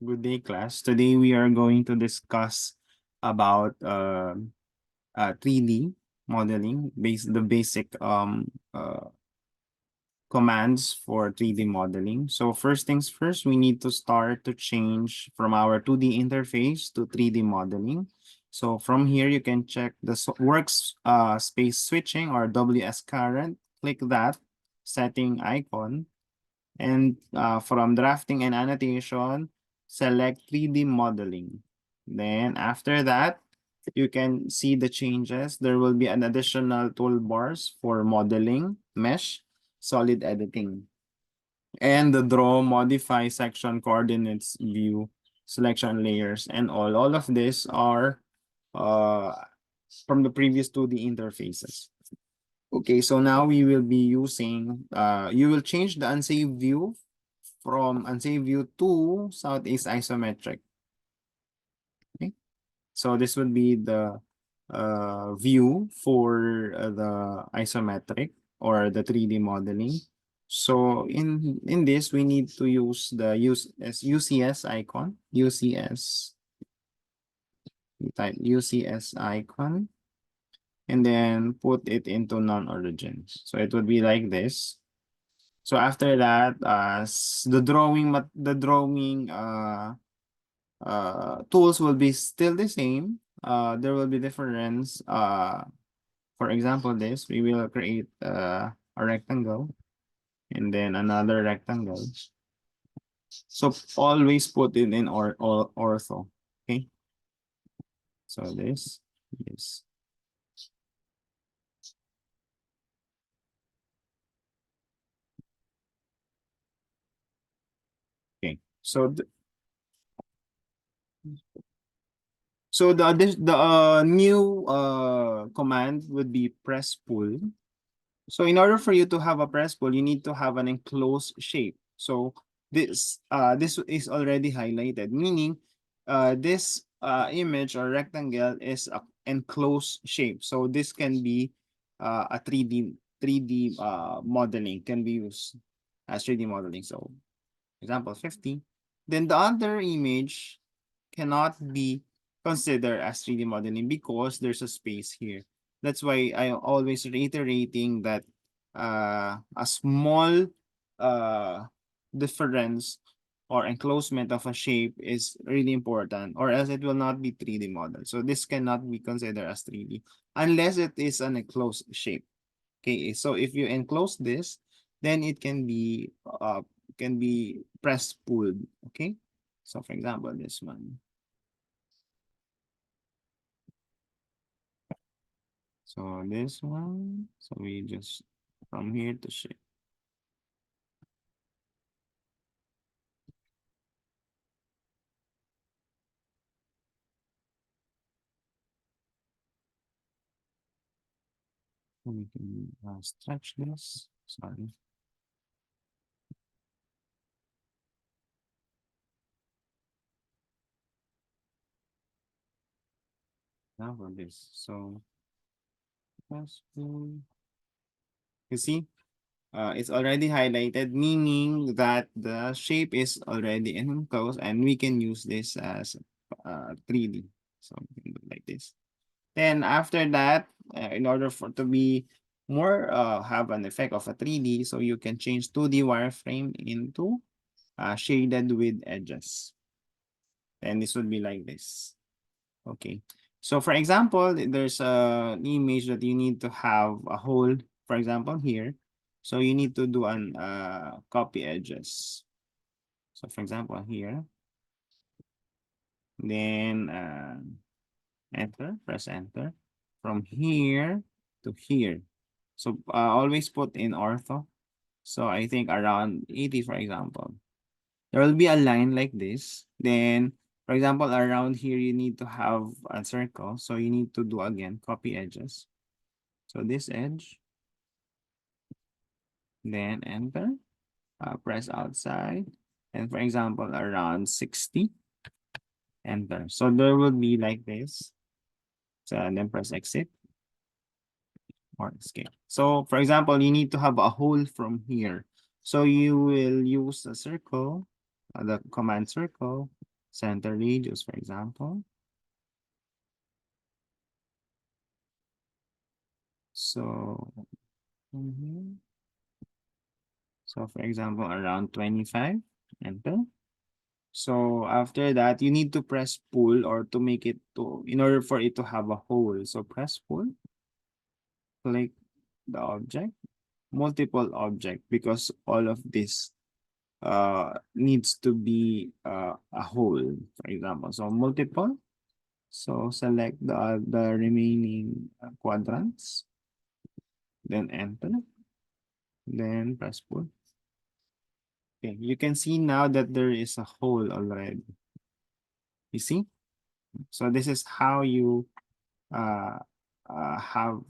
Good day, class. Today we are going to discuss about 3D modeling, the basic commands for 3D modeling. So first things first, we need to start to change from our 2D interface to 3D modeling. So from here, you can check the works space switching or WS current. Click that setting icon. And from drafting and annotation, select 3D modeling. Then after that, you can see the changes. There will be an additional toolbars for modeling, mesh, solid editing, and the draw, modify, section, coordinates, view, selection layers, and all. All of this are uh, from the previous 2D interfaces. Okay, so now we will be using, you will change the unsafe view from unsafe view to southeast isometric. Okay, so this would be the view for the isometric or the 3D modeling. So in this, we need to use the UCS icon, UCS, we type UCS icon, and then put it into non-origin. So it would be like this. So after that, the drawing tools will be still the same. There will be difference. For example, this we will create a rectangle and then another rectangle. So always put it in ortho. Okay. So this. Okay. So the new command would be press pull. So in order for you to have a press pull, you need to have an enclosed shape. So this is already highlighted, meaning this image or rectangle is a enclosed shape. So this can be a 3D modeling can be used as 3D modeling. So example 50. Then the other image cannot be considered as 3D modeling because there's a space here. That's why I always reiterating that a small difference or enclosement of a shape is really important, or else it will not be 3D model. So this cannot be considered as 3D unless it is an enclosed shape. Okay, so if you enclose this, then it can be press pulled. Okay, so for example, this one. So this one, so we just from here to shape. We can stretch this. Sorry. Now for this. So you see, it's already highlighted, meaning that the shape is already enclosed, and we can use this as 3D. So we can do like this. Then after that, in order for to be more have an effect of a 3D, so you can change 2D wireframe into shaded with edges. And this would be like this. Okay. So for example, there's an image that you need to have a hole, for example, here. So you need to do an copy edges. So for example, here. Then enter, press enter. From here to here. So always put in ortho. So I think around 80, for example. There will be a line like this. Then, for example, around here, you need to have a circle. So you need to do again, copy edges. So this edge, then enter, press outside. And for example, around 60, enter. So there will be like this. So and then press exit or escape. So for example, you need to have a hole from here. So you will use a circle, the command circle. center radius, for example. So, mhm. So for example, around 25, enter. So after that, you need to press pull or to make it to, in order for it to have a hole. So press pull, click the object, multiple object, because all of this needs to be a hole, for example. So multiple. So select the remaining quadrants, then enter, then press pull. Okay, you can see now that there is a hole already. You see? So this is how you uh, have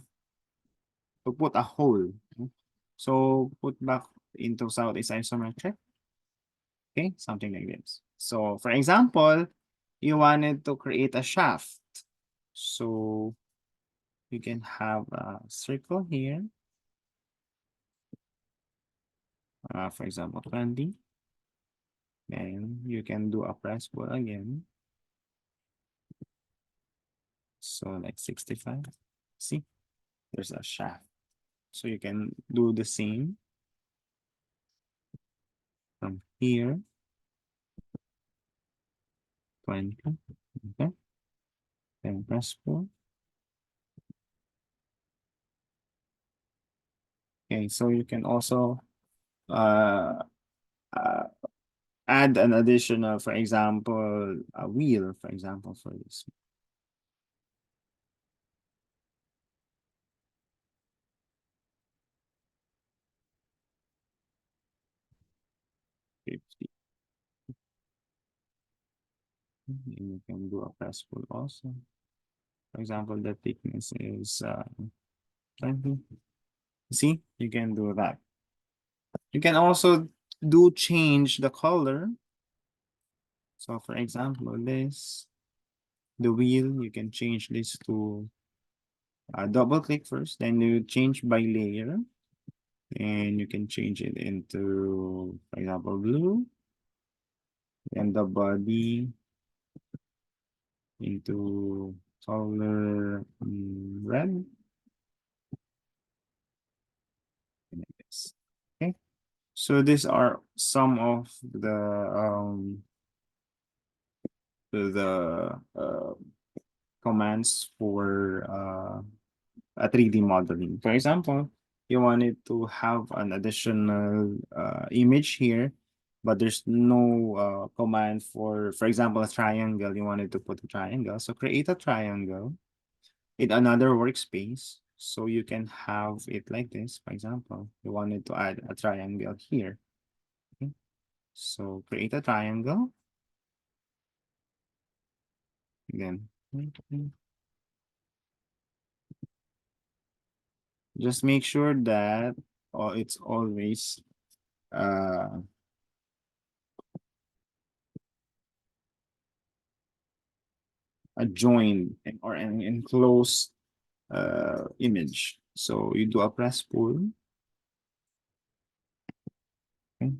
to put a hole. So put back into Southeast isometric. Okay, something like this. So for example, you wanted to create a shaft. So you can have a circle here. For example, 20. Then you can do a press pull again. So like 65. See, there's a shaft. So you can do the same from here, 20. Okay, then press pull. Okay, so you can also uh, uh, add an additional, for example, a wheel, for example, for this. 50. And you can do a press pull also. For example, the thickness is 20. See, you can do that. You can also do change the color. So for example, this, the wheel, you can change this to double click first, then you change by layer, and you can change it into, for example, blue, and the body into color red, like this. Okay, so these are some of the commands for a 3D modeling. For example, you wanted to have an additional image here, but there's no command for example, a triangle. You wanted to put a triangle. So create a triangle in another workspace. So you can have it like this. For example, you wanted to add a triangle here. Okay. So create a triangle. Then just make sure that it's always uh, a joined or an enclosed image. So you do a press pull. Okay.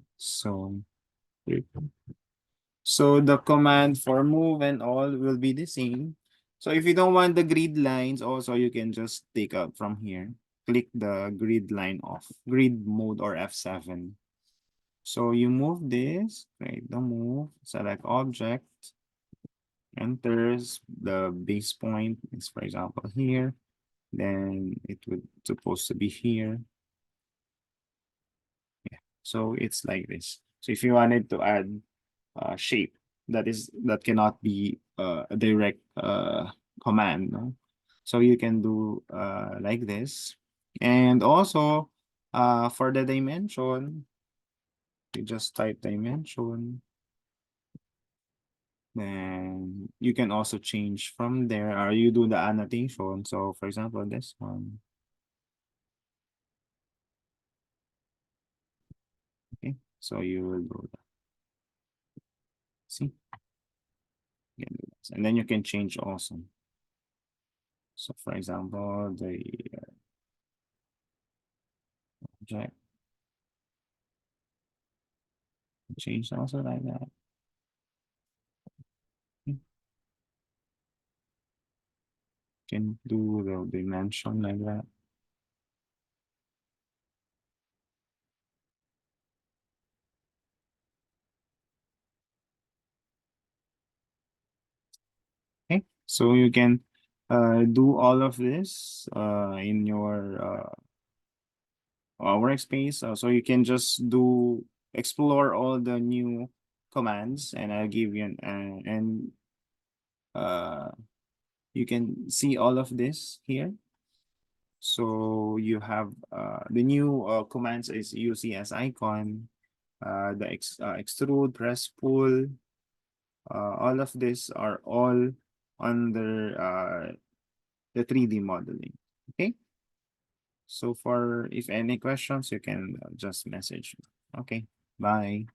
So the command for move and all will be the same. So if you don't want the grid lines, also you can just take out from here. Click the grid line off, grid mode or F7. So you move this, create the move, select object, enters the base point is for example here, then it would supposed to be here. Yeah. So it's like this. So if you wanted to add shape, that cannot be a direct command, no? So you can do like this. And also for the dimension, you just type dimension. Then you can also change from there, or you do the annotation. So for example, this one. Okay, so you will do that. See, you can do this. And then you can change also. So for example, the object change also like that. can do the dimension like that. Okay, so you can do all of this in your workspace. So you can just do explore all the new commands, and I'll give you and uh, you can see all of this here. So you have the new commands is you see as icon, extrude, press, pull. All of this are all under the 3D modeling. Okay. So for if any questions, you can just message me. Okay. Bye.